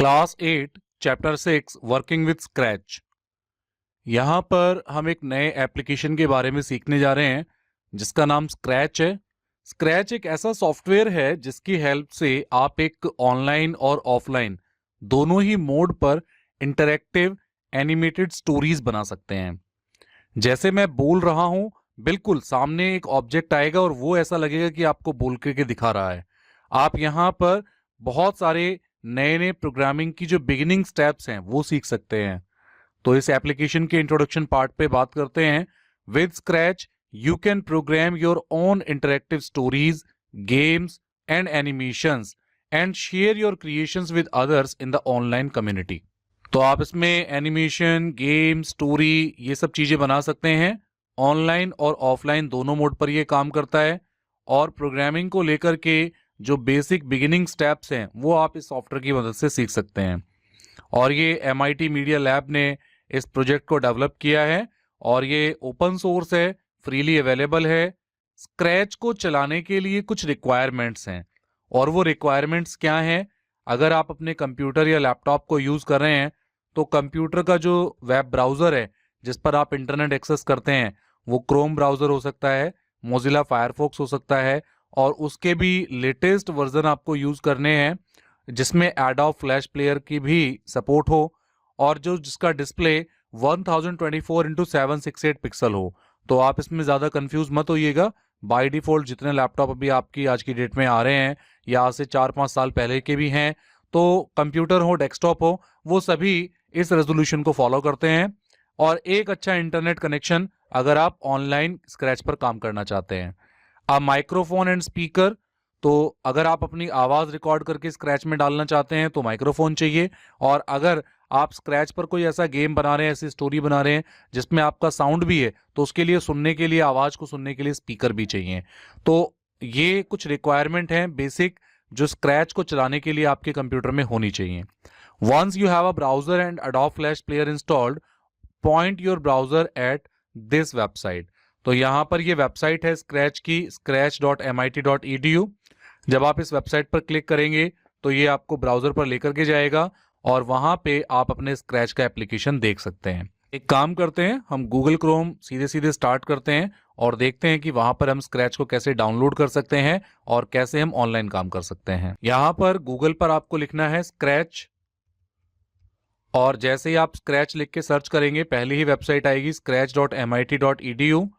Class 8 chapter 6 working with scratch. यहाँ पर हम एक नए एप्लीकेशन के बारे में सीखने जा रहे हैं जिसका नाम स्क्रैच है। स्क्रैच एक ऐसा सॉफ्टवेयर है जिसकी हेल्प से आप एक ऑनलाइन और ऑफलाइन दोनों ही मोड पर इंटरैक्टिव एनिमेटेड स्टोरीज बना सकते हैं। जैसे मैं बोल रहा हूं, बिल्कुल सामने एक ऑब्जेक्ट आएगा और वो ऐसा लगेगा कि आपको बोल करके दिखा रहा है। आप यहाँ पर बहुत सारे नए नए प्रोग्रामिंग की जो बिगिनिंग स्टेप्स हैं वो सीख सकते हैं। तो इस एप्लीकेशन के इंट्रोडक्शन पार्ट पे बात करते हैं। With scratch you can programme your own interactive stories, games and animations and share your creations with others in the online community. तो आप इसमें एनिमेशन, गेम, स्टोरी ये सब चीजें बना सकते हैं। ऑनलाइन और ऑफलाइन दोनों मोड पर ये काम करता है और प्रोग्रामिंग को लेकर के जो बेसिक बिगिनिंग स्टेप्स हैं वो आप इस सॉफ्टवेयर की मदद से सीख सकते हैं। और ये MIT मीडिया लैब ने इस प्रोजेक्ट को डेवलप किया है और ये ओपन सोर्स है, फ्रीली अवेलेबल है। स्क्रैच को चलाने के लिए कुछ रिक्वायरमेंट्स हैं और वो रिक्वायरमेंट्स क्या हैं? अगर आप अपने कंप्यूटर या लैपटॉप को यूज़ कर रहे हैं तो कंप्यूटर का जो वेब ब्राउज़र है जिस पर आप इंटरनेट एक्सेस करते हैं वो क्रोम ब्राउज़र हो सकता है, मोजिला फायरफॉक्स हो सकता है, और उसके भी लेटेस्ट वर्जन आपको यूज़ करने हैं जिसमें एडोब फ्लैश प्लेयर की भी सपोर्ट हो और जो जिसका डिस्प्ले 1024x768 पिक्सल हो। तो आप इसमें ज़्यादा कंफ्यूज मत होइएगा। बाय डिफ़ॉल्ट जितने लैपटॉप अभी आपकी आज की डेट में आ रहे हैं या आज से 4-5 साल पहले के भी हैं, तो कंप्यूटर हो, डेस्कटॉप हो, वो सभी इस रेजोल्यूशन को फॉलो करते हैं। और एक अच्छा इंटरनेट कनेक्शन अगर आप ऑनलाइन स्क्रैच पर काम करना चाहते हैं। माइक्रोफोन एंड स्पीकर, तो अगर आप अपनी आवाज़ रिकॉर्ड करके स्क्रैच में डालना चाहते हैं तो माइक्रोफोन चाहिए। और अगर आप स्क्रैच पर कोई ऐसा गेम बना रहे हैं, ऐसी स्टोरी बना रहे हैं जिसमें आपका साउंड भी है, तो उसके लिए सुनने के लिए, आवाज़ को सुनने के लिए स्पीकर भी चाहिए। तो ये कुछ रिक्वायरमेंट हैं बेसिक जो स्क्रैच को चलाने के लिए आपके कंप्यूटर में होनी चाहिए। Once you have a browser and Adobe Flash Player installed, point your browser at this website. तो यहाँ पर ये वेबसाइट है स्क्रैच की, scratch.mit.edu। जब आप इस वेबसाइट पर क्लिक करेंगे तो ये आपको ब्राउजर पर लेकर के जाएगा और वहां पे आप अपने स्क्रैच का एप्लीकेशन देख सकते हैं। एक काम करते हैं, हम गूगल क्रोम सीधे सीधे स्टार्ट करते हैं और देखते हैं कि वहां पर हम स्क्रैच को कैसे डाउनलोड कर सकते हैं और कैसे हम ऑनलाइन काम कर सकते हैं। यहाँ पर गूगल पर आपको लिखना है स्क्रैच, और जैसे ही आप स्क्रैच लिख के सर्च करेंगे पहली ही वेबसाइट आएगी scratch.mit.edu।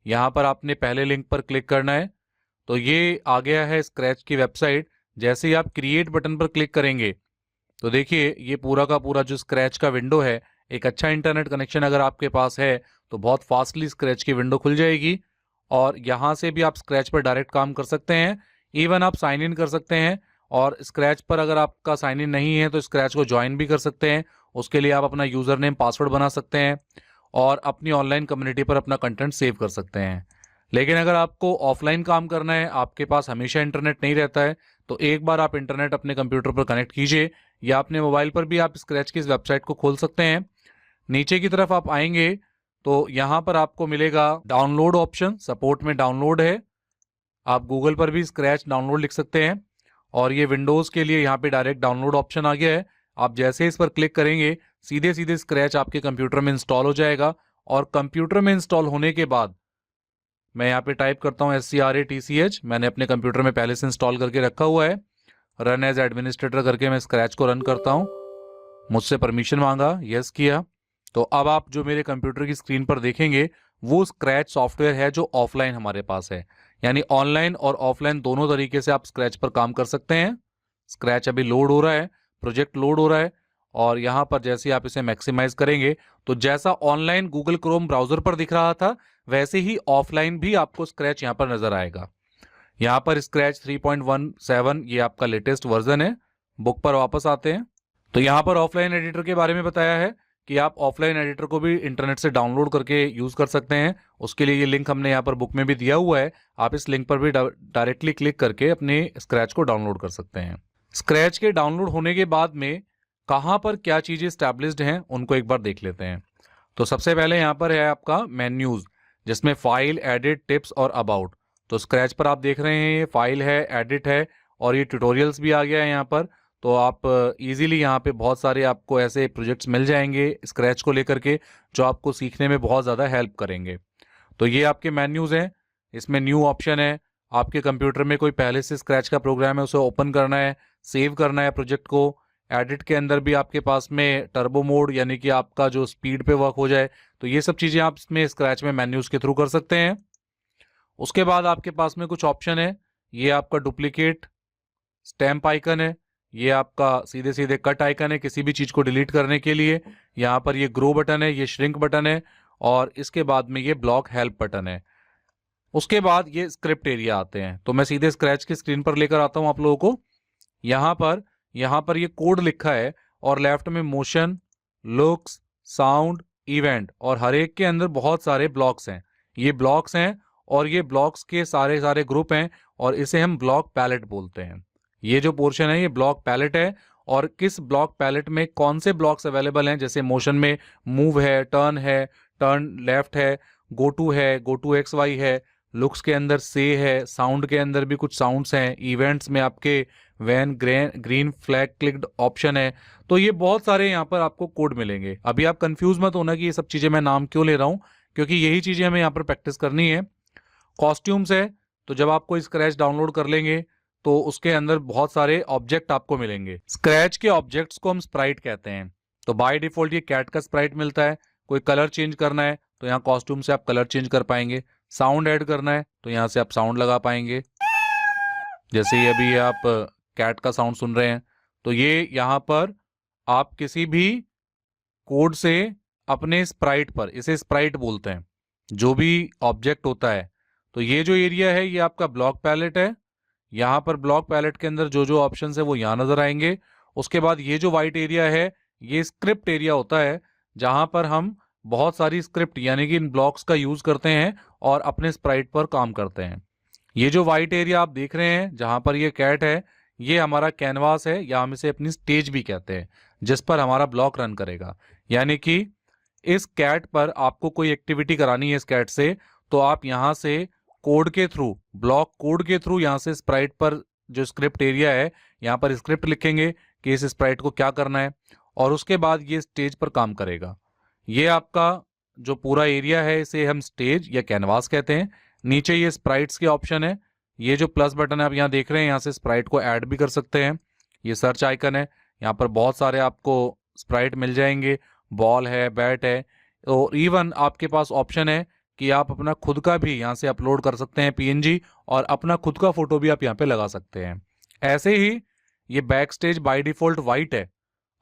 यहाँ पर आपने पहले लिंक पर क्लिक करना है। तो ये आ गया है स्क्रैच की वेबसाइट। जैसे ही आप क्रिएट बटन पर क्लिक करेंगे तो देखिए ये पूरा का पूरा जो स्क्रैच का विंडो है, एक अच्छा इंटरनेट कनेक्शन अगर आपके पास है तो बहुत फास्टली स्क्रैच की विंडो खुल जाएगी और यहाँ से भी आप स्क्रैच पर डायरेक्ट काम कर सकते हैं। इवन आप साइन इन कर सकते हैं और स्क्रैच पर अगर आपका साइन इन नहीं है तो स्क्रैच को ज्वाइन भी कर सकते हैं। उसके लिए आप अपना यूज़र नेम, पासवर्ड बना सकते हैं और अपनी ऑनलाइन कम्युनिटी पर अपना कंटेंट सेव कर सकते हैं। लेकिन अगर आपको ऑफलाइन काम करना है, आपके पास हमेशा इंटरनेट नहीं रहता है, तो एक बार आप इंटरनेट अपने कंप्यूटर पर कनेक्ट कीजिए या अपने मोबाइल पर भी आप स्क्रैच की इस वेबसाइट को खोल सकते हैं। नीचे की तरफ आप आएंगे तो यहाँ पर आपको मिलेगा डाउनलोड ऑप्शन, सपोर्ट में डाउनलोड है। आप गूगल पर भी स्क्रैच डाउनलोड लिख सकते हैं और ये विंडोज़ के लिए यहाँ पे डायरेक्ट डाउनलोड ऑप्शन आ गया है। आप जैसे इस पर क्लिक करेंगे सीधे सीधे स्क्रैच आपके कंप्यूटर में इंस्टॉल हो जाएगा और कंप्यूटर में इंस्टॉल होने के बाद मैं यहाँ पे टाइप करता हूँ SCRATCH। मैंने अपने कंप्यूटर में पहले से इंस्टॉल करके रखा हुआ है। रन एज एडमिनिस्ट्रेटर करके मैं स्क्रैच को रन करता हूँ। मुझसे परमिशन मांगा, यस किया। तो अब आप जो मेरे कंप्यूटर की स्क्रीन पर देखेंगे वो स्क्रैच सॉफ्टवेयर है जो ऑफलाइन हमारे पास है। यानी ऑनलाइन और ऑफलाइन दोनों तरीके से आप स्क्रैच पर काम कर सकते हैं। स्क्रैच अभी लोड हो रहा है, प्रोजेक्ट लोड हो रहा है और यहाँ पर जैसे आप इसे मैक्सिमाइज करेंगे तो जैसा ऑनलाइन गूगल क्रोम ब्राउजर पर दिख रहा था वैसे ही ऑफलाइन भी आपको स्क्रैच यहाँ पर नजर आएगा। यहाँ पर स्क्रैच 3.17 ये आपका लेटेस्ट वर्जन है। बुक पर वापस आते हैं तो यहाँ पर ऑफलाइन एडिटर के बारे में बताया है कि आप ऑफलाइन एडिटर को भी इंटरनेट से डाउनलोड करके यूज़ कर सकते हैं। उसके लिए ये लिंक हमने यहाँ पर बुक में भी दिया हुआ है। आप इस लिंक पर भी डायरेक्टली क्लिक करके अपने स्क्रैच को डाउनलोड कर सकते हैं। स्क्रैच के डाउनलोड होने के बाद में कहाँ पर क्या चीज़ें स्टैब्लिश्ड हैं उनको एक बार देख लेते हैं। तो सबसे पहले यहाँ पर है आपका मेन्यूज़ जिसमें फाइल, एडिट, टिप्स और अबाउट। तो स्क्रैच पर आप देख रहे हैं ये फाइल है, एडिट है और ये ट्यूटोरियल्स भी आ गया है यहाँ पर। तो आप इजीली यहाँ पे बहुत सारे आपको ऐसे प्रोजेक्ट्स मिल जाएंगे स्क्रैच को लेकर के, जो आपको सीखने में बहुत ज़्यादा हेल्प करेंगे। तो ये आपके मेन्यूज़ हैं। इसमें न्यू ऑप्शन है, आपके कंप्यूटर में कोई पहले से स्क्रैच का प्रोग्राम है उसे ओपन करना है, सेव करना है प्रोजेक्ट को। एडिट के अंदर भी आपके पास में टर्बो मोड, यानी कि आपका जो स्पीड पे वर्क हो जाए, तो ये सब चीज़ें आप इसमें स्क्रैच में मेन्यूज़ के थ्रू कर सकते हैं। उसके बाद आपके पास में कुछ ऑप्शन है, ये आपका डुप्लीकेट स्टैम्प आइकन है, ये आपका सीधे सीधे कट आइकन है किसी भी चीज़ को डिलीट करने के लिए। यहाँ पर ये ग्रो बटन है, ये श्रिंक बटन है, और इसके बाद में ये ब्लॉक हेल्प बटन है। उसके बाद ये स्क्रिप्ट एरिया आते हैं। तो मैं सीधे स्क्रैच की स्क्रीन पर लेकर आता हूँ आप लोगों को। यहाँ पर ये कोड लिखा है, और लेफ्ट में मोशन, लुक्स, साउंड, इवेंट, और हर एक के अंदर बहुत सारे ब्लॉक्स हैं। ये ब्लॉक्स हैं, और ये ब्लॉक्स के सारे सारे ग्रुप हैं, और इसे हम ब्लॉक पैलेट बोलते हैं। ये जो पोर्शन है ये ब्लॉक पैलेट है, और किस ब्लॉक पैलेट में कौन से ब्लॉक्स अवेलेबल हैं, जैसे मोशन में मूव है, टर्न लेफ्ट है, गो टू एक्स वाई है, लुक्स के अंदर से है, साउंड के अंदर भी कुछ साउंड्स हैं, इवेंट्स में आपके when green flag clicked option है। तो ये बहुत सारे यहाँ पर आपको कोड मिलेंगे। अभी आप कंफ्यूज मत होना कि ये सब चीज़ें मैं नाम क्यों ले रहा हूँ, क्योंकि यही चीज़ें हमें यहाँ पर प्रैक्टिस करनी है। कॉस्ट्यूम्स है, तो जब आप कोई स्क्रैच डाउनलोड कर लेंगे तो उसके अंदर बहुत सारे ऑब्जेक्ट आपको मिलेंगे। स्क्रैच के ऑब्जेक्ट्स को हम स्प्राइट कहते हैं। तो बाय डिफॉल्ट ये कैट का स्प्राइट मिलता है। कोई कलर चेंज करना है तो यहाँ कॉस्ट्यूम से आप कलर चेंज कर पाएंगे। साउंड ऐड करना है तो यहाँ से आप साउंड लगा पाएंगे, जैसे ही अभी आप कैट का साउंड सुन रहे हैं। तो ये यहाँ पर आप किसी भी कोड से अपने स्प्राइट पर, इसे स्प्राइट बोलते हैं, जो भी ऑब्जेक्ट होता है। तो ये जो एरिया है ये आपका ब्लॉक पैलेट है। यहाँ पर ब्लॉक पैलेट के अंदर जो जो ऑप्शंस है वो यहाँ नजर आएंगे। उसके बाद ये जो वाइट एरिया है ये स्क्रिप्ट एरिया होता है, जहाँ पर हम बहुत सारी स्क्रिप्ट यानी कि इन ब्लॉक्स का यूज करते हैं और अपने स्प्राइट पर काम करते हैं। ये जो वाइट एरिया आप देख रहे हैं जहाँ पर ये कैट है, ये हमारा कैनवास है, या हम इसे अपनी स्टेज भी कहते हैं, जिस पर हमारा ब्लॉक रन करेगा। यानी कि इस कैट पर आपको कोई एक्टिविटी करानी है इस कैट से, तो आप यहाँ से कोड के थ्रू, ब्लॉक कोड के थ्रू यहाँ से स्प्राइट पर जो स्क्रिप्ट एरिया है यहाँ पर स्क्रिप्ट लिखेंगे कि इस स्प्राइट को क्या करना है, और उसके बाद ये स्टेज पर काम करेगा। ये आपका जो पूरा एरिया है इसे हम स्टेज या कैनवास कहते हैं। नीचे ये स्प्राइट्स के ऑप्शन है, ये जो प्लस बटन है आप यहाँ देख रहे हैं, यहाँ से स्प्राइट को ऐड भी कर सकते हैं। ये सर्च आइकन है, यहाँ पर बहुत सारे आपको स्प्राइट मिल जाएंगे, बॉल है, बैट है, और इवन आपके पास ऑप्शन है कि आप अपना खुद का भी यहाँ से अपलोड कर सकते हैं पीएनजी, और अपना खुद का फोटो भी आप यहाँ पे लगा सकते हैं। ऐसे ही ये back stage by default white है,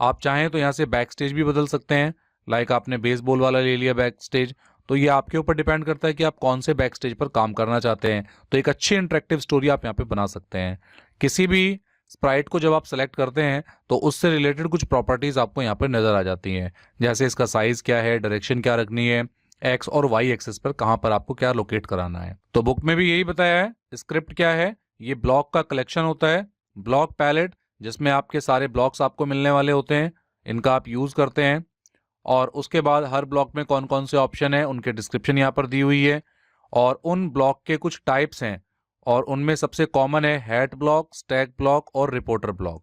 आप चाहें तो यहाँ से बैक स्टेज भी बदल सकते हैं। लाइक आपने बेसबॉल वाला ले लिया बैक स्टेज, तो ये आपके ऊपर डिपेंड करता है कि आप कौन से बैक स्टेज पर काम करना चाहते हैं। तो एक अच्छी इंटरेक्टिव स्टोरी आप यहाँ पे बना सकते हैं। किसी भी स्प्राइट को जब आप सेलेक्ट करते हैं तो उससे रिलेटेड कुछ प्रॉपर्टीज आपको यहाँ पर नजर आ जाती हैं, जैसे इसका साइज क्या है, डायरेक्शन क्या रखनी है, एक्स और वाई एक्सिस पर कहाँ पर आपको क्या लोकेट कराना है। तो बुक में भी यही बताया है। स्क्रिप्ट क्या है, ये ब्लॉक का कलेक्शन होता है, ब्लॉक पैलेट, जिसमें आपके सारे ब्लॉक्स आपको मिलने वाले होते हैं, इनका आप यूज करते हैं। और उसके बाद हर ब्लॉक में कौन कौन से ऑप्शन है उनके डिस्क्रिप्शन यहाँ पर दी हुई है, और उन ब्लॉक के कुछ टाइप्स हैं, और उनमें सबसे कॉमन है हैट ब्लॉक, स्टैक ब्लॉक और रिपोर्टर ब्लॉक।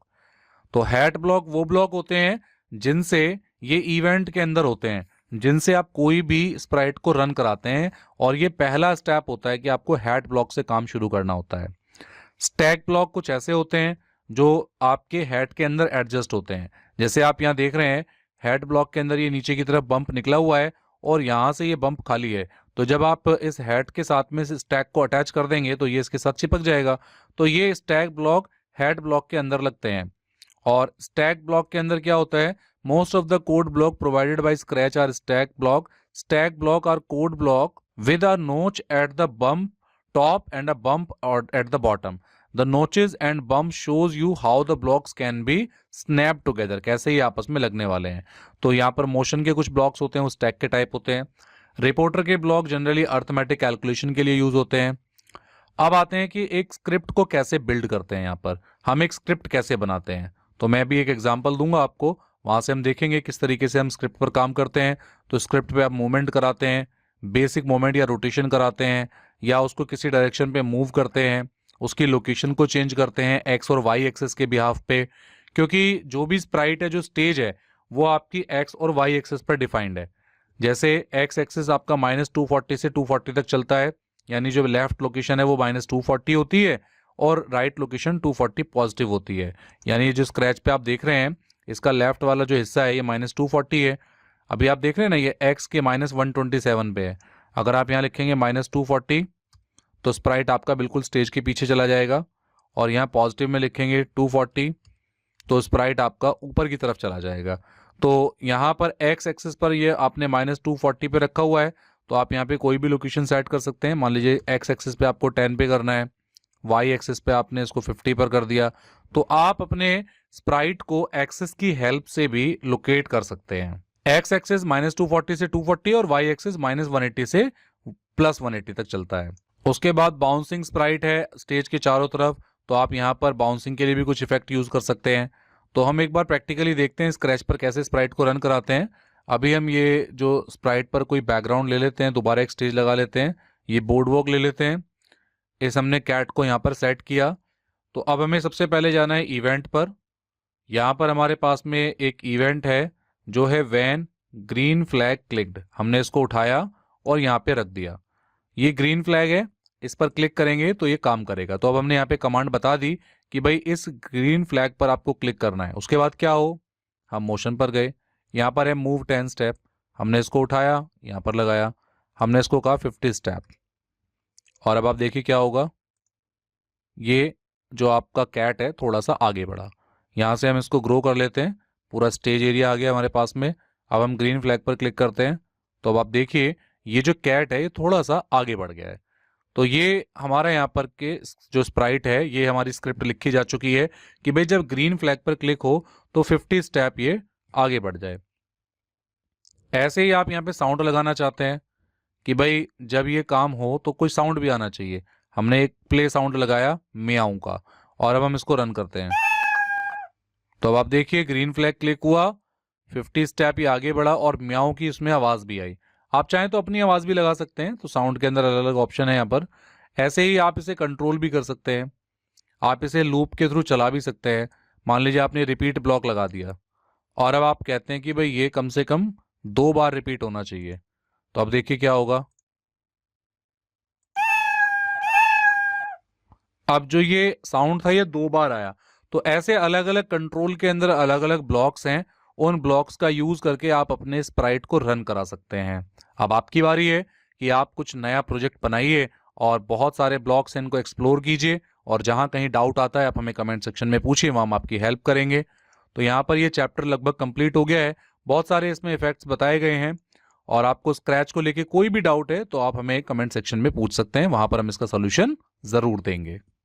तो हैट ब्लॉक वो ब्लॉक होते हैं जिनसे, ये इवेंट के अंदर होते हैं, जिनसे आप कोई भी स्प्राइट को रन कराते हैं, और ये पहला स्टेप होता है कि आपको हैट ब्लॉक से काम शुरू करना होता है। स्टैक ब्लॉक कुछ ऐसे होते हैं जो आपके हैट के अंदर एडजस्ट होते हैं, जैसे आप यहाँ देख रहे हैं हेड ब्लॉक के अंदर ये नीचे की तरफ बम्प निकला हुआ है, और यहाँ से ये बम्प खाली है। तो जब आप इस हेड के साथ में इस स्टैक को अटैच कर देंगे तो ये इसके साथ चिपक जाएगा। तो ये स्टैक ब्लॉक हेड ब्लॉक के अंदर लगते हैं। और स्टैक ब्लॉक के अंदर क्या होता है, most of the code block provided by Scratch are stack block. Stack block are code block with a notch at the bump top and a bump at the bottom. The notches and bump shows you how the blocks can be snapped together, कैसे ये आपस में लगने वाले हैं। तो यहाँ पर मोशन के कुछ ब्लॉक्स होते हैं, वो स्टैक के टाइप होते हैं। रिपोर्टर के ब्लॉक जनरली अर्थमेटिक कैलकुलेशन के लिए यूज होते हैं। अब आते हैं कि एक स्क्रिप्ट को कैसे बिल्ड करते हैं, यहाँ पर हम एक स्क्रिप्ट कैसे बनाते हैं। तो मैं भी एक एग्जाम्पल दूंगा आपको, वहां से हम देखेंगे किस तरीके से हम स्क्रिप्ट पर काम करते हैं। तो स्क्रिप्ट पे आप मूवमेंट कराते हैं, बेसिक मूवमेंट या रोटेशन कराते हैं, या उसको किसी डायरेक्शन पे मूव करते हैं, उसकी लोकेशन को चेंज करते हैं एक्स और वाई एक्सेस के बिहाफ पे, क्योंकि जो भी स्प्राइट है, जो स्टेज है, वो आपकी एक्स और वाई एक्सेस पर डिफाइंड है। जैसे एक्स एक्सेस आपका -240 से 240 तक चलता है, यानी जो लेफ्ट लोकेशन है वो -240 होती है और राइट लोकेशन 240 पॉजिटिव होती है। यानी जो स्क्रैच पे आप देख रहे हैं, इसका लेफ्ट वाला जो हिस्सा है ये -240 है। अभी आप देख रहे हैं ना, ये एक्स के -127 पे है। अगर आप यहाँ लिखेंगे -240 तो स्प्राइट आपका बिल्कुल स्टेज के पीछे चला जाएगा, और यहाँ पॉजिटिव में लिखेंगे 240 तो स्प्राइट आपका ऊपर की तरफ चला जाएगा। तो यहाँ पर एक्स एक्सिस पर ये आपने -240 पे रखा हुआ है, तो आप यहाँ पे कोई भी लोकेशन सेट कर सकते हैं। मान लीजिए एक्स एक्सिस पे आपको 10 पे करना है, वाई एक्सिस पे आपने इसको 50 पर कर दिया, तो आप अपने स्प्राइट को एक्सिस की हेल्प से भी लोकेट कर सकते हैं। एक्स एक्सिस -240 से 240 और वाई एक्सिस -180 से +180 तक चलता है। उसके बाद बाउंसिंग स्प्राइट है स्टेज के चारों तरफ, तो आप यहाँ पर बाउंसिंग के लिए भी कुछ इफेक्ट यूज कर सकते हैं। तो हम एक बार प्रैक्टिकली देखते हैं स्क्रैच पर कैसे स्प्राइट को रन कराते हैं। अभी हम ये जो स्प्राइट पर कोई बैकग्राउंड ले लेते हैं, दोबारा एक स्टेज लगा लेते हैं, ये बोर्ड वॉक ले लेते हैं। इस हमने कैट को यहाँ पर सेट किया। तो अब हमें सबसे पहले जाना है इवेंट पर। यहाँ पर हमारे पास में एक इवेंट है जो है व्हेन ग्रीन फ्लैग क्लिक्ड। हमने इसको उठाया और यहाँ पे रख दिया। ये ग्रीन फ्लैग है, इस पर क्लिक करेंगे तो ये काम करेगा। तो अब हमने यहाँ पे कमांड बता दी कि भाई इस ग्रीन फ्लैग पर आपको क्लिक करना है। उसके बाद क्या हो, हम मोशन पर गए, यहाँ पर है मूव 10 स्टेप, हमने इसको उठाया, यहाँ पर लगाया, हमने इसको कहा 50 स्टेप, और अब आप देखिए क्या होगा। ये जो आपका कैट है थोड़ा सा आगे बढ़ा। यहाँ से हम इसको ग्रो कर लेते हैं, पूरा स्टेज एरिया आ गया हमारे पास में। अब हम ग्रीन फ्लैग पर क्लिक करते हैं, तो अब आप देखिए ये जो कैट है ये थोड़ा सा आगे बढ़ गया है। तो ये हमारा यहाँ पर के जो स्प्राइट है, ये हमारी स्क्रिप्ट लिखी जा चुकी है कि भाई जब ग्रीन फ्लैग पर क्लिक हो तो 50 स्टेप ये आगे बढ़ जाए। ऐसे ही आप यहाँ पे साउंड लगाना चाहते हैं कि भाई जब ये काम हो तो कोई साउंड भी आना चाहिए। हमने एक प्ले साउंड लगाया म्याऊं का, और अब हम इसको रन करते हैं। तो अब आप देखिए ग्रीन फ्लैग क्लिक हुआ, 50 स्टेप ही आगे बढ़ा और म्याऊं की इसमें आवाज भी आई। आप चाहें तो अपनी आवाज भी लगा सकते हैं, तो साउंड के अंदर अलग अलग ऑप्शन है यहाँ पर। ऐसे ही आप इसे कंट्रोल भी कर सकते हैं, आप इसे लूप के थ्रू चला भी सकते हैं। मान लीजिए आपने रिपीट ब्लॉक लगा दिया और अब आप कहते हैं कि भाई ये कम से कम 2 बार रिपीट होना चाहिए, तो अब देखिए क्या होगा। अब जो ये साउंड था ये 2 बार आया। तो ऐसे अलग अलग कंट्रोल के अंदर अलग अलग ब्लॉक्स हैं, उन ब्लॉक्स का यूज करके आप अपने स्प्राइट को रन करा सकते हैं। अब आपकी बारी है कि आप कुछ नया प्रोजेक्ट बनाइए और बहुत सारे ब्लॉक्स हैं, इनको एक्सप्लोर कीजिए, और जहां कहीं डाउट आता है आप हमें कमेंट सेक्शन में पूछिए, वहां हम आपकी हेल्प करेंगे। तो यहाँ पर ये चैप्टर लगभग कंप्लीट हो गया है, बहुत सारे इसमें इफेक्ट्स बताए गए हैं, और आपको स्क्रैच को लेके कोई भी डाउट है तो आप हमें कमेंट सेक्शन में पूछ सकते हैं, वहां पर हम इसका सोल्यूशन जरूर देंगे।